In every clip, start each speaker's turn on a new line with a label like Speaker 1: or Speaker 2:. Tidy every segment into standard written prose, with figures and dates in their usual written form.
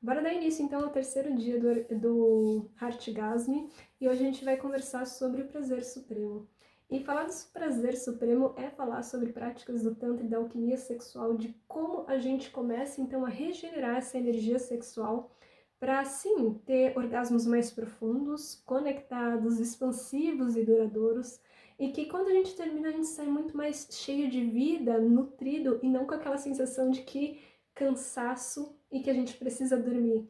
Speaker 1: Bora dar início então ao terceiro dia do Heartgasm e hoje a gente vai conversar sobre o prazer supremo. E falar do prazer supremo é falar sobre práticas do Tantra e da alquimia sexual, de como a gente começa então a regenerar essa energia sexual para sim ter orgasmos mais profundos, conectados, expansivos e duradouros, e que quando a gente termina a gente sai muito mais cheio de vida, nutrido e não com aquela sensação de que cansaço e que a gente precisa dormir.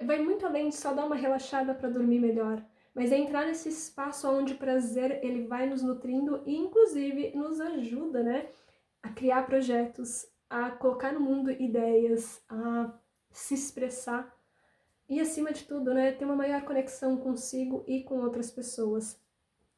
Speaker 1: Vai muito além de só dar uma relaxada para dormir melhor, mas é entrar nesse espaço onde o prazer ele vai nos nutrindo e inclusive nos ajuda, né, a criar projetos, a colocar no mundo ideias, a se expressar e acima de tudo, né, ter uma maior conexão consigo e com outras pessoas,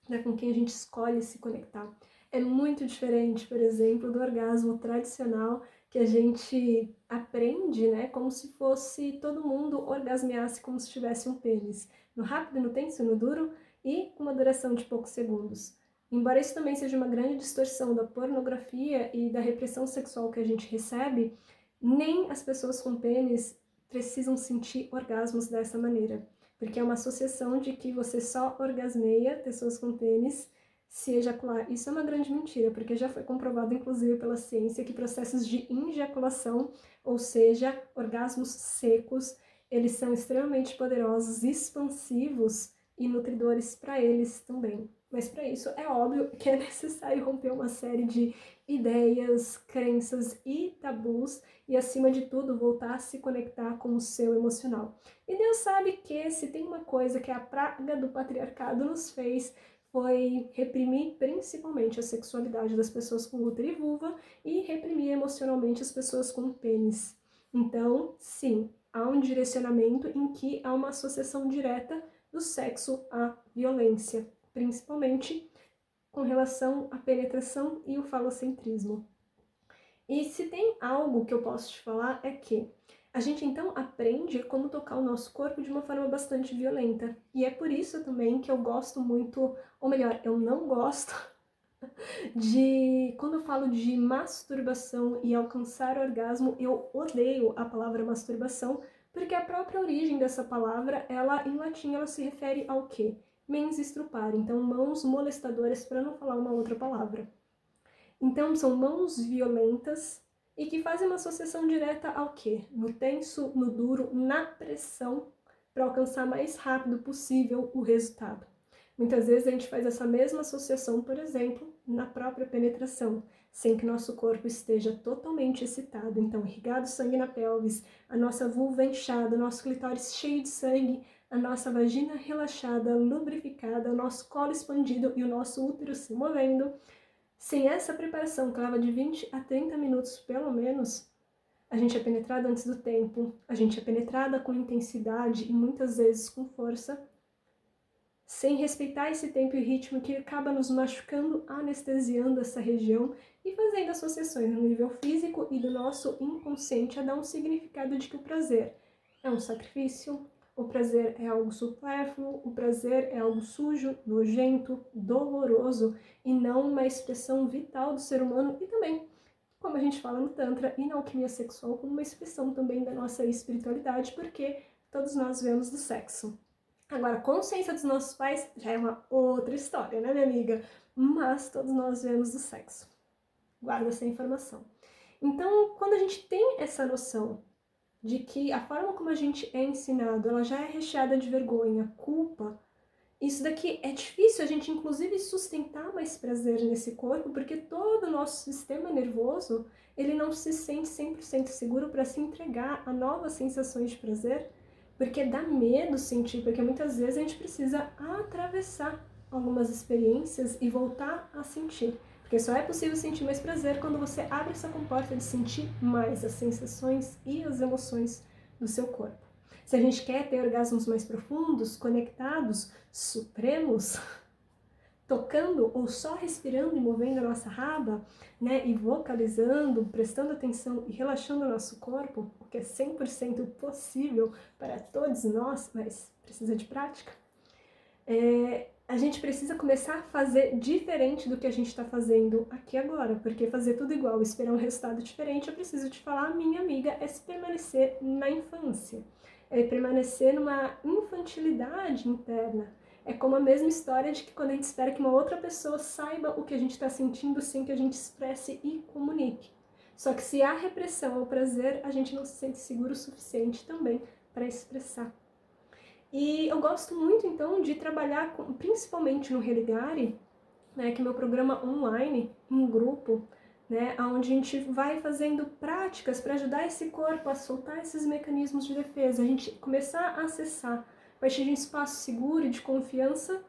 Speaker 1: né, com quem a gente escolhe se conectar. É muito diferente, por exemplo, do orgasmo tradicional que a gente aprende, né, como se fosse todo mundo orgasmeasse como se tivesse um pênis, no rápido, no tenso, no duro e com uma duração de poucos segundos. Embora isso também seja uma grande distorção da pornografia e da repressão sexual que a gente recebe, nem as pessoas com pênis precisam sentir orgasmos dessa maneira, porque é uma associação de que você só orgasmeia pessoas com pênis se ejacular. Isso é uma grande mentira, porque já foi comprovado, inclusive, pela ciência, que processos de injaculação, ou seja, orgasmos secos, eles são extremamente poderosos, expansivos e nutridores para eles também. Mas para isso é óbvio que é necessário romper uma série de ideias, crenças e tabus e, acima de tudo, voltar a se conectar com o seu emocional. E Deus sabe que se tem uma coisa que a praga do patriarcado nos fez, foi reprimir principalmente a sexualidade das pessoas com útero e vulva e reprimir emocionalmente as pessoas com pênis. Então, sim, há um direcionamento em que há uma associação direta do sexo à violência, principalmente com relação à penetração e o falocentrismo. E se tem algo que eu posso te falar é que a gente então aprende como tocar o nosso corpo de uma forma bastante violenta. E é por isso também que eu gosto muito, ou melhor, eu não gosto de... Quando eu falo de masturbação e alcançar orgasmo, eu odeio a palavra masturbação, porque a própria origem dessa palavra, ela em latim, ela se refere ao quê? Mens estrupar, então mãos molestadoras, para não falar uma outra palavra. Então, são mãos violentas e que fazem uma associação direta ao quê? No tenso, no duro, na pressão, para alcançar mais rápido possível o resultado. Muitas vezes a gente faz essa mesma associação, por exemplo, na própria penetração, sem que nosso corpo esteja totalmente excitado. Então, irrigado sangue na pelvis, a nossa vulva inchada, nosso clitóris cheio de sangue, a nossa vagina relaxada, lubrificada, o nosso colo expandido e o nosso útero se movendo. Sem essa preparação, que leva de 20 a 30 minutos pelo menos, a gente é penetrada antes do tempo, a gente é penetrada com intensidade e muitas vezes com força, sem respeitar esse tempo e ritmo que acaba nos machucando, anestesiando essa região e fazendo associações no nível físico e do nosso inconsciente a dar um significado de que o prazer é um sacrifício, o prazer é algo supérfluo, o prazer é algo sujo, nojento, doloroso e não uma expressão vital do ser humano e também, como a gente fala no Tantra e na alquimia sexual, como uma expressão também da nossa espiritualidade, porque todos nós vemos do sexo. Agora, a consciência dos nossos pais já é uma outra história, né, minha amiga? Mas todos nós vemos do sexo. Guarda essa informação. Então, quando a gente tem essa noção de que a forma como a gente é ensinado, ela já é recheada de vergonha, culpa, isso daqui é difícil a gente, inclusive, sustentar mais prazer nesse corpo, porque todo o nosso sistema nervoso, ele não se sente 100% seguro para se entregar a novas sensações de prazer, porque dá medo sentir, porque muitas vezes a gente precisa atravessar algumas experiências e voltar a sentir. Porque só é possível sentir mais prazer quando você abre essa comporta de sentir mais as sensações e as emoções do seu corpo. Se a gente quer ter orgasmos mais profundos, conectados, supremos, tocando ou só respirando e movendo a nossa raba, né, e vocalizando, prestando atenção e relaxando o nosso corpo, o que é 100% possível para todos nós, mas precisa de prática, a gente precisa começar a fazer diferente do que a gente está fazendo aqui agora, porque fazer tudo igual e esperar um resultado diferente, eu preciso te falar, minha amiga, é se permanecer na infância, é permanecer numa infantilidade interna. É como a mesma história de que quando a gente espera que uma outra pessoa saiba o que a gente está sentindo sem que a gente expresse e comunique. Só que se há repressão ao prazer, a gente não se sente seguro o suficiente também para expressar. E eu gosto muito, então, de trabalhar principalmente no Religare, né, que é meu programa online, em grupo, né, onde a gente vai fazendo práticas para ajudar esse corpo a soltar esses mecanismos de defesa, a gente começar a acessar, a partir de um espaço seguro e de confiança,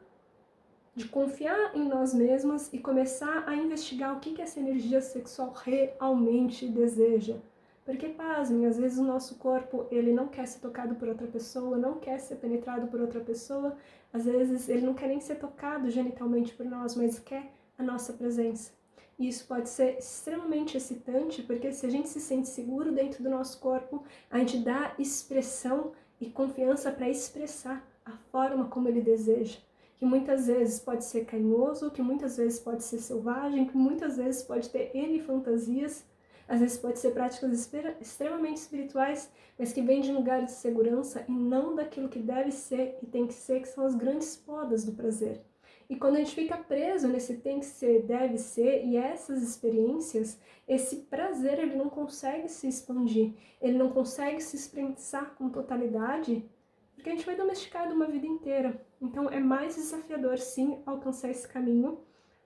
Speaker 1: de confiar em nós mesmas e começar a investigar o que essa energia sexual realmente deseja. Porque, pasmem, às vezes o nosso corpo, ele não quer ser tocado por outra pessoa, não quer ser penetrado por outra pessoa, às vezes ele não quer nem ser tocado genitalmente por nós, mas quer a nossa presença. E isso pode ser extremamente excitante, porque se a gente se sente seguro dentro do nosso corpo, a gente dá expressão e confiança para expressar a forma como ele deseja. Que muitas vezes pode ser carinhoso, que muitas vezes pode ser selvagem, que muitas vezes pode ter N fantasias, às vezes pode ser práticas extremamente espirituais, mas que vêm de um lugar de segurança e não daquilo que deve ser e tem que ser, que são as grandes podas do prazer. E quando a gente fica preso nesse tem que ser, deve ser, e essas experiências, esse prazer ele não consegue se expandir, ele não consegue se expressar com totalidade, porque a gente foi domesticado uma vida inteira. Então é mais desafiador, sim, alcançar esse caminho,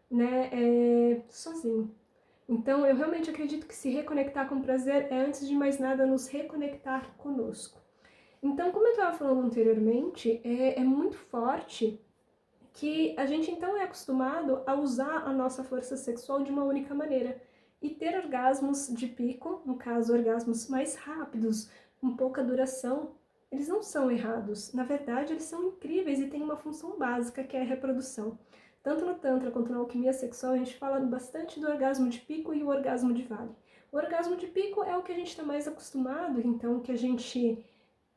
Speaker 1: né, sozinho. Então eu realmente acredito que se reconectar com o prazer é, antes de mais nada, nos reconectar conosco. Então, como eu estava falando anteriormente, é muito forte que a gente então é acostumado a usar a nossa força sexual de uma única maneira e ter orgasmos de pico, no caso orgasmos mais rápidos, com pouca duração, eles não são errados. Na verdade, eles são incríveis e têm uma função básica, que é a reprodução. Tanto no Tantra quanto na alquimia sexual, a gente fala bastante do orgasmo de pico e o orgasmo de vale. O orgasmo de pico é o que a gente está mais acostumado, então, que a gente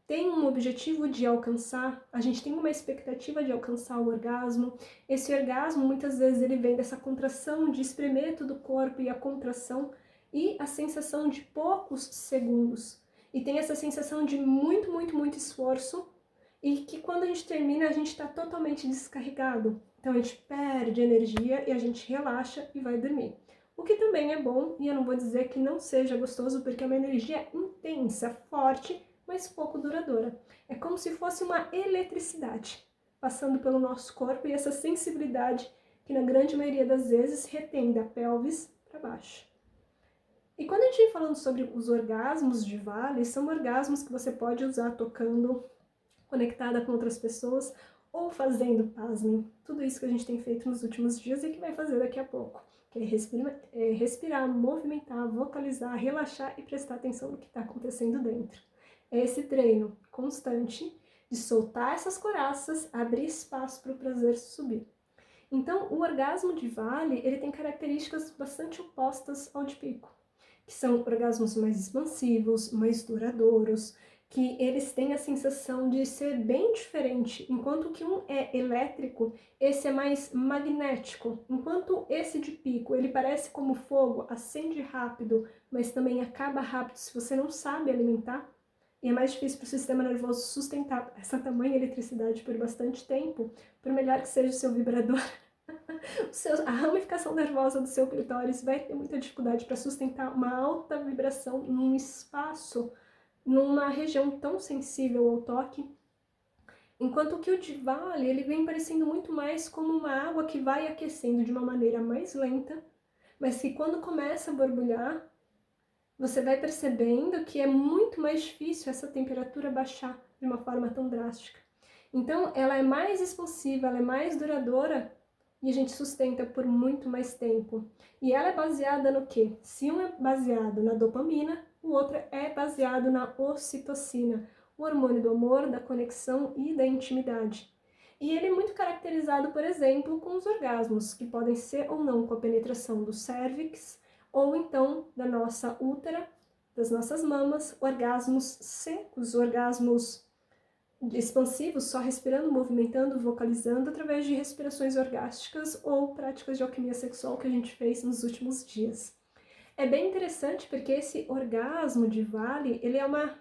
Speaker 1: tem um objetivo de alcançar, a gente tem uma expectativa de alcançar o orgasmo. Esse orgasmo, muitas vezes, ele vem dessa contração de espremer todo o corpo e a contração e a sensação de poucos segundos. E tem essa sensação de muito, muito, muito esforço e que quando a gente termina, a gente está totalmente descarregado. Então a gente perde energia e a gente relaxa e vai dormir. O que também é bom, e eu não vou dizer que não seja gostoso, porque é uma energia intensa, forte, mas pouco duradoura. É como se fosse uma eletricidade passando pelo nosso corpo e essa sensibilidade que na grande maioria das vezes retém da pelvis para baixo. E quando a gente vem falando sobre os orgasmos de vale, são orgasmos que você pode usar tocando, conectada com outras pessoas ou fazendo, pasmem, tudo isso que a gente tem feito nos últimos dias e que vai fazer daqui a pouco. Que é respirar, movimentar, vocalizar, relaxar e prestar atenção no que está acontecendo dentro. É esse treino constante de soltar essas coraças, abrir espaço para o prazer subir. Então, o orgasmo de vale, ele tem características bastante opostas ao de pico, que são orgasmos mais expansivos, mais duradouros, que eles têm a sensação de ser bem diferente. Enquanto que um é elétrico, esse é mais magnético. Enquanto esse de pico, ele parece como fogo, acende rápido, mas também acaba rápido se você não sabe alimentar. E é mais difícil para o sistema nervoso sustentar essa tamanha eletricidade por bastante tempo, por melhor que seja o seu vibrador. A ramificação nervosa do seu clitóris vai ter muita dificuldade para sustentar uma alta vibração num espaço, numa região tão sensível ao toque. Enquanto que o de vale, ele vem parecendo muito mais como uma água que vai aquecendo de uma maneira mais lenta, mas que quando começa a borbulhar, você vai percebendo que é muito mais difícil essa temperatura baixar de uma forma tão drástica. Então, ela é mais expansiva, ela é mais duradoura e a gente sustenta por muito mais tempo. E ela é baseada no quê? Se um é baseado na dopamina, o outro é baseado na ocitocina, o hormônio do amor, da conexão e da intimidade. E ele é muito caracterizado, por exemplo, com os orgasmos, que podem ser ou não com a penetração do cérvix, ou então da nossa útera, das nossas mamas, orgasmos secos, orgasmos expansivo, só respirando, movimentando, vocalizando, através de respirações orgásticas ou práticas de alquimia sexual que a gente fez nos últimos dias. É bem interessante porque esse orgasmo de Vale, ele é uma...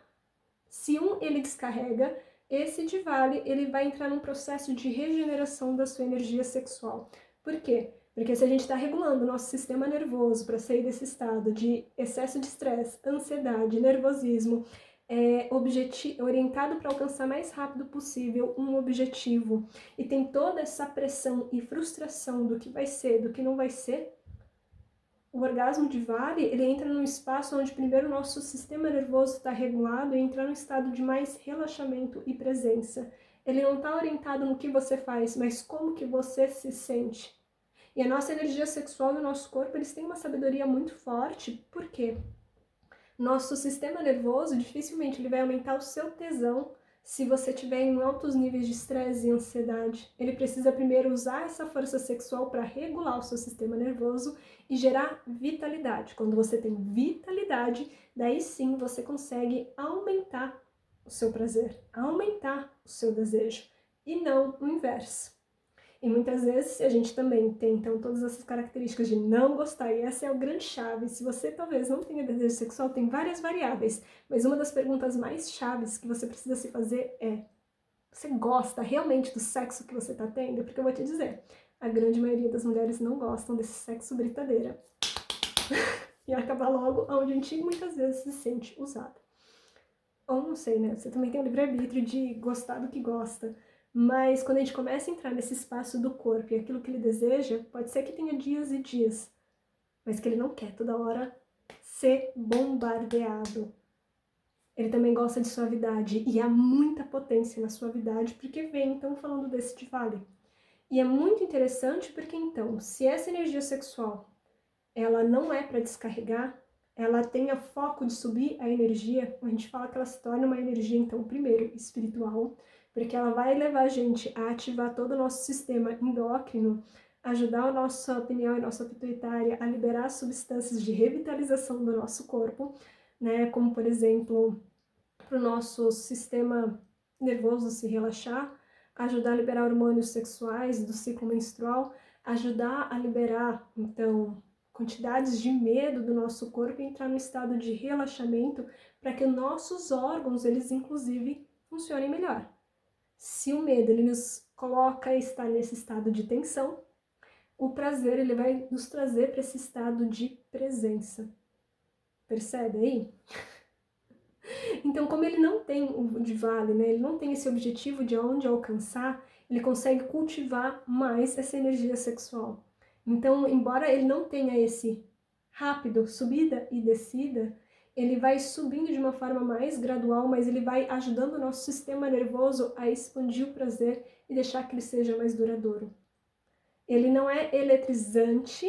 Speaker 1: Se ele descarrega, esse de Vale, ele vai entrar num processo de regeneração da sua energia sexual. Por quê? Porque se a gente está regulando o nosso sistema nervoso para sair desse estado de excesso de estresse, ansiedade, nervosismo, orientado para alcançar mais rápido possível um objetivo, e tem toda essa pressão e frustração do que vai ser, do que não vai ser, o orgasmo de Vale, ele entra num espaço onde primeiro o nosso sistema nervoso está regulado e entra num estado de mais relaxamento e presença. Ele não está orientado no que você faz, mas como que você se sente. E a nossa energia sexual e o nosso corpo, eles têm uma sabedoria muito forte. Por quê? Nosso sistema nervoso, dificilmente ele vai aumentar o seu tesão se você tiver em altos níveis de estresse e ansiedade. Ele precisa primeiro usar essa força sexual para regular o seu sistema nervoso e gerar vitalidade. Quando você tem vitalidade, daí sim você consegue aumentar o seu prazer, aumentar o seu desejo, e não o inverso. E muitas vezes a gente também tem, então, todas essas características de não gostar, e essa é o grande chave. Se você talvez não tenha desejo sexual, tem várias variáveis, mas uma das perguntas mais chaves que você precisa se fazer é: você gosta realmente do sexo que você está tendo? Porque eu vou te dizer, a grande maioria das mulheres não gostam desse sexo britadeira. E acaba logo onde a gente muitas vezes se sente usada. Ou não sei, né? Você também tem o livre-arbítrio de gostar do que gosta. Mas quando a gente começa a entrar nesse espaço do corpo e aquilo que ele deseja, pode ser que tenha dias e dias, mas que ele não quer toda hora ser bombardeado. Ele também gosta de suavidade, e há muita potência na suavidade, porque vem, então, falando desse de Vale. E é muito interessante porque, então, se essa energia sexual, ela não é para descarregar, ela tem o foco de subir a energia, a gente fala que ela se torna uma energia, então, primeiro, espiritual, porque ela vai levar a gente a ativar todo o nosso sistema endócrino, ajudar a nossa opinião e nossa pituitária a liberar substâncias de revitalização do nosso corpo, né, como, por exemplo, para o nosso sistema nervoso se relaxar, ajudar a liberar hormônios sexuais do ciclo menstrual, ajudar a liberar, então, quantidades de medo do nosso corpo e entrar no estado de relaxamento para que nossos órgãos, eles inclusive, funcionem melhor. Se o medo ele nos coloca a estar nesse estado de tensão, o prazer ele vai nos trazer para esse estado de presença. Percebe aí? Então, como ele não tem o de Vale, né, ele não tem esse objetivo de onde alcançar, ele consegue cultivar mais essa energia sexual. Então, embora ele não tenha esse rápido subida e descida, ele vai subindo de uma forma mais gradual, mas ele vai ajudando o nosso sistema nervoso a expandir o prazer e deixar que ele seja mais duradouro. Ele não é eletrizante,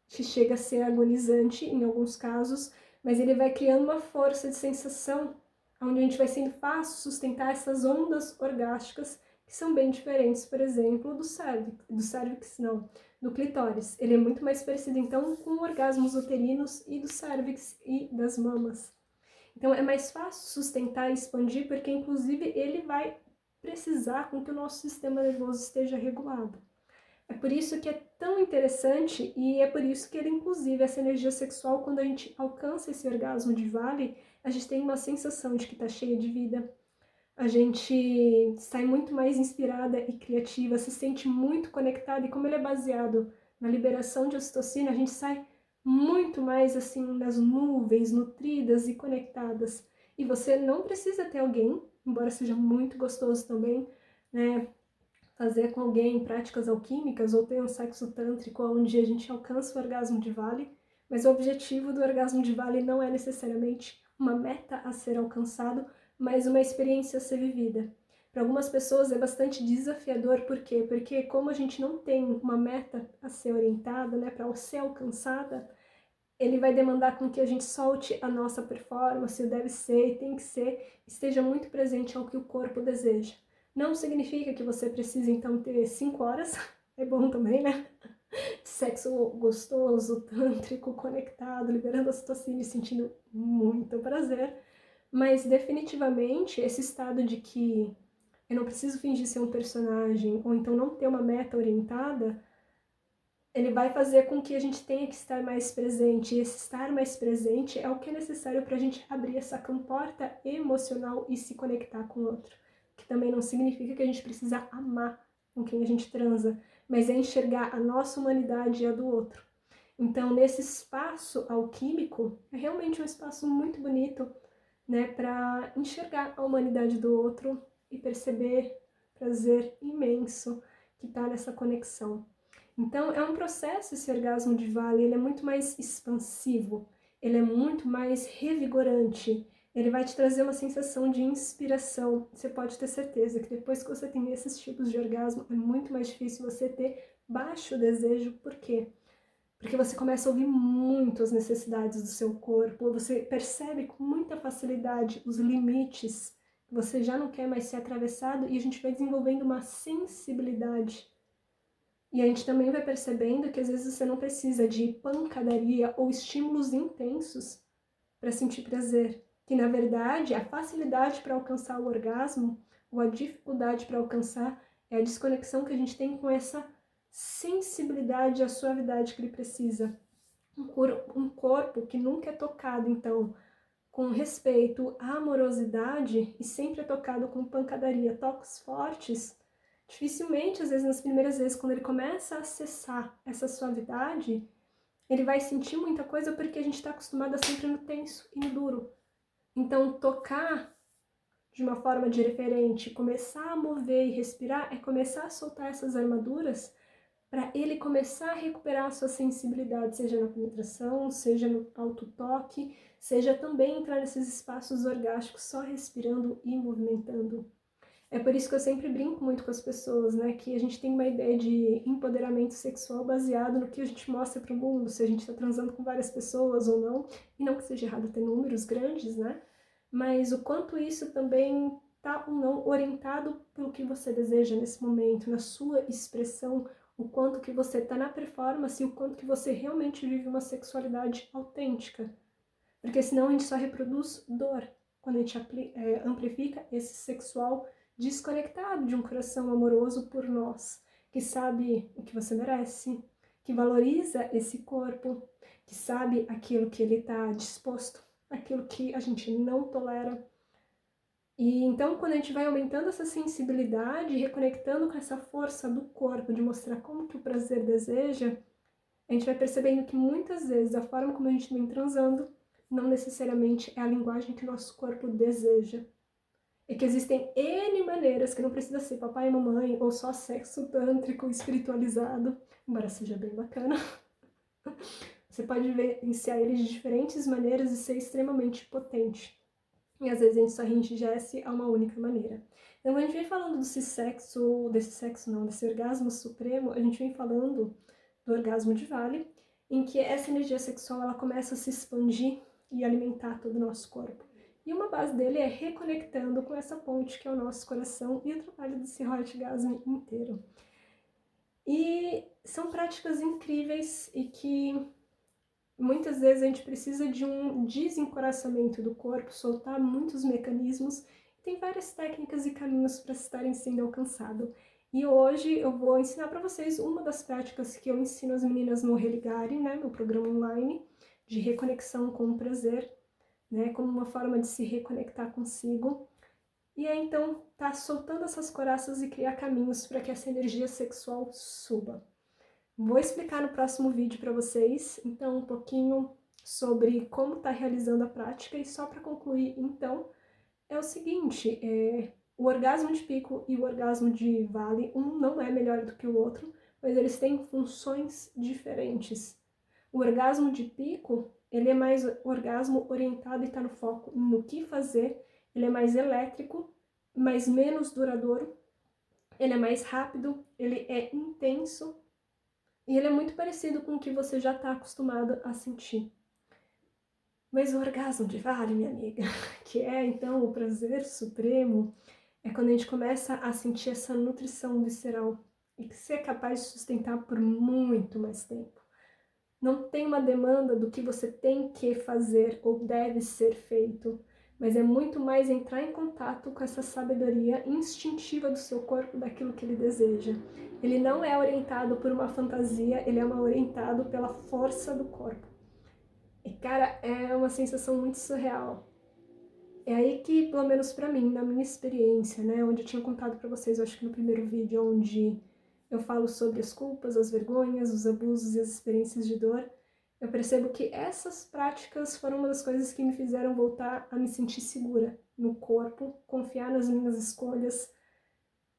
Speaker 1: que chega a ser agonizante em alguns casos, mas ele vai criando uma força de sensação, onde a gente vai sendo fácil sustentar essas ondas orgásticas, que são bem diferentes, por exemplo, do clitóris. Ele é muito mais parecido, então, com orgasmos uterinos e do cérvix e das mamas. Então, é mais fácil sustentar e expandir, porque, inclusive, ele vai precisar com que o nosso sistema nervoso esteja regulado. É por isso que é tão interessante e é por isso que ele, inclusive, essa energia sexual, quando a gente alcança esse orgasmo de Vale, a gente tem uma sensação de que está cheia de vida. A gente sai muito mais inspirada e criativa, se sente muito conectada, e como ele é baseado na liberação de ocitocina, a gente sai muito mais assim nas nuvens, nutridas e conectadas. E você não precisa ter alguém, embora seja muito gostoso também, né? Fazer com alguém práticas alquímicas ou ter um sexo tântrico onde a gente alcança o orgasmo de Vale, mas o objetivo do orgasmo de Vale não é necessariamente uma meta a ser alcançado, mas uma experiência a ser vivida. Para algumas pessoas é bastante desafiador, por quê? Porque como a gente não tem uma meta a ser orientada, né, para ser alcançada, ele vai demandar com que a gente solte a nossa performance, o deve ser e tem que ser, esteja muito presente ao que o corpo deseja. Não significa que você precise, então, ter 5 horas, é bom também, né? De sexo gostoso, tântrico, conectado, liberando a ocitocina e sentindo muito prazer. Mas, definitivamente, esse estado de que eu não preciso fingir ser um personagem, ou então não ter uma meta orientada, ele vai fazer com que a gente tenha que estar mais presente. E esse estar mais presente é o que é necessário para a gente abrir essa comporta emocional e se conectar com o outro. Que também não significa que a gente precisa amar com quem a gente transa, mas é enxergar a nossa humanidade e a do outro. Então, nesse espaço alquímico, é realmente um espaço muito bonito, né, para enxergar a humanidade do outro e perceber prazer imenso que está nessa conexão. Então, é um processo esse orgasmo de vale, ele é muito mais expansivo, ele é muito mais revigorante, ele vai te trazer uma sensação de inspiração. Você pode ter certeza que depois que você tem esses tipos de orgasmo, é muito mais difícil você ter baixo desejo. Por quê? Porque você começa a ouvir muito as necessidades do seu corpo, você percebe com muita facilidade os limites, você já não quer mais ser atravessado e a gente vai desenvolvendo uma sensibilidade. E a gente também vai percebendo que às vezes você não precisa de pancadaria ou estímulos intensos para sentir prazer. Que na verdade a facilidade para alcançar o orgasmo ou a dificuldade para alcançar é a desconexão que a gente tem com essa sensibilidade e a suavidade que ele precisa. Um corpo que nunca é tocado, então, com respeito, amorosidade e sempre é tocado com pancadaria, toques fortes, dificilmente, às vezes, nas primeiras vezes, quando ele começa a acessar essa suavidade, ele vai sentir muita coisa porque a gente está acostumado a sempre no tenso e no duro. Então, tocar de uma forma diferente, começar a mover e respirar, é começar a soltar essas armaduras para ele começar a recuperar a sua sensibilidade, seja na penetração, seja no autotoque, seja também entrar nesses espaços orgásticos só respirando e movimentando. É por isso que eu sempre brinco muito com as pessoas, né, que a gente tem uma ideia de empoderamento sexual baseado no que a gente mostra para o mundo, se a gente está transando com várias pessoas ou não, e não que seja errado ter números grandes, né, mas o quanto isso também está ou não orientado pelo que você deseja nesse momento, na sua expressão, o quanto que você está na performance e o quanto que você realmente vive uma sexualidade autêntica. Porque senão a gente só reproduz dor quando a gente amplifica esse sexual desconectado de um coração amoroso por nós, que sabe o que você merece, que valoriza esse corpo, que sabe aquilo que ele está disposto, aquilo que a gente não tolera. E então, quando a gente vai aumentando essa sensibilidade, reconectando com essa força do corpo, de mostrar como que o prazer deseja, a gente vai percebendo que muitas vezes a forma como a gente vem transando não necessariamente é a linguagem que o nosso corpo deseja. E que existem N maneiras, que não precisa ser papai e mamãe, ou só sexo tântrico espiritualizado, embora seja bem bacana. Você pode vivenciar ele de diferentes maneiras e ser extremamente potente. E às vezes a gente só enrijece a uma única maneira. Então, quando a gente vem falando desse orgasmo supremo, a gente vem falando do orgasmo de vale, em que essa energia sexual ela começa a se expandir e alimentar todo o nosso corpo. E uma base dele é reconectando com essa ponte que é o nosso coração e o trabalho desse Heartgasm inteiro. E são práticas incríveis e que muitas vezes a gente precisa de um desencoraçamento do corpo, soltar muitos mecanismos. Tem várias técnicas e caminhos para estarem sendo alcançados. E hoje eu vou ensinar para vocês uma das práticas que eu ensino as meninas no Religare, né, meu programa online de reconexão com o prazer, né, como uma forma de se reconectar consigo. E aí então tá soltando essas coraças e criar caminhos para que essa energia sexual suba. Vou explicar no próximo vídeo para vocês, então, um pouquinho sobre como tá realizando a prática. E só para concluir, então, é o seguinte, o orgasmo de pico e o orgasmo de vale, um não é melhor do que o outro, mas eles têm funções diferentes. O orgasmo de pico, ele é mais orgasmo orientado e está no foco no que fazer, ele é mais elétrico, mas menos duradouro, ele é mais rápido, ele é intenso, e ele é muito parecido com o que você já está acostumado a sentir. Mas o orgasmo de vale, minha amiga, que é então o prazer supremo, é quando a gente começa a sentir essa nutrição visceral e que você é capaz de sustentar por muito mais tempo. Não tem uma demanda do que você tem que fazer ou deve ser feito. mas é muito mais entrar em contato com essa sabedoria instintiva do seu corpo, daquilo que ele deseja. Ele não é orientado por uma fantasia, ele é orientado pela força do corpo. E, cara, é uma sensação muito surreal. É aí que, pelo menos pra mim, na minha experiência, né, onde eu tinha contado pra vocês, eu acho que no primeiro vídeo, onde eu falo sobre as culpas, as vergonhas, os abusos e as experiências de dor, eu percebo que essas práticas foram uma das coisas que me fizeram voltar a me sentir segura no corpo, confiar nas minhas escolhas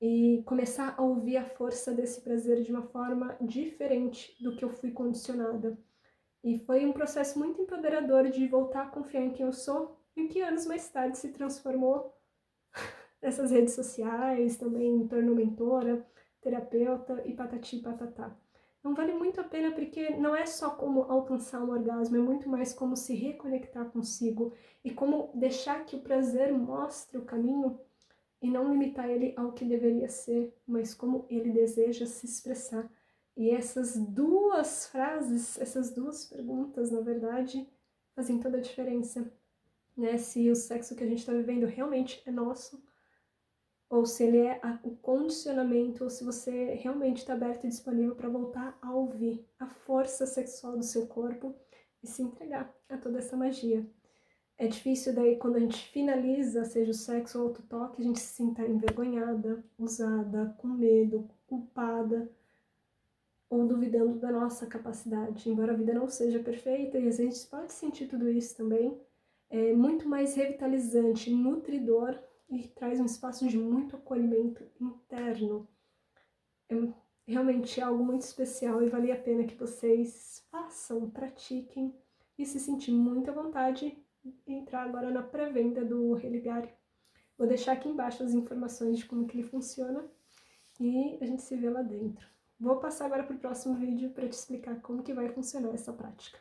Speaker 1: e começar a ouvir a força desse prazer de uma forma diferente do que eu fui condicionada. E foi um processo muito empoderador de voltar a confiar em quem eu sou e que anos mais tarde se transformou nessas redes sociais, também me tornou mentora, terapeuta e patati e patatá. Então vale muito a pena porque não é só como alcançar um orgasmo, é muito mais como se reconectar consigo e como deixar que o prazer mostre o caminho e não limitar ele ao que deveria ser, mas como ele deseja se expressar. E essas duas frases, essas duas perguntas, na verdade, fazem toda a diferença, né? Se o sexo que a gente está vivendo realmente é nosso, ou se ele é o condicionamento, ou se você realmente está aberto e disponível para voltar a ouvir a força sexual do seu corpo e se entregar a toda essa magia. É difícil daí quando a gente finaliza, seja o sexo ou outro toque, a gente se sinta envergonhada, usada, com medo, culpada ou duvidando da nossa capacidade. Embora a vida não seja perfeita e às vezes a gente pode sentir tudo isso também, é muito mais revitalizante, nutridor e traz um espaço de muito acolhimento interno. É realmente algo muito especial e vale a pena que vocês façam, pratiquem e se sentir muito à vontade entrar agora na pré-venda do Religare. Vou deixar aqui embaixo as informações de como que ele funciona e a gente se vê lá dentro. Vou passar agora para o próximo vídeo para te explicar como que vai funcionar essa prática.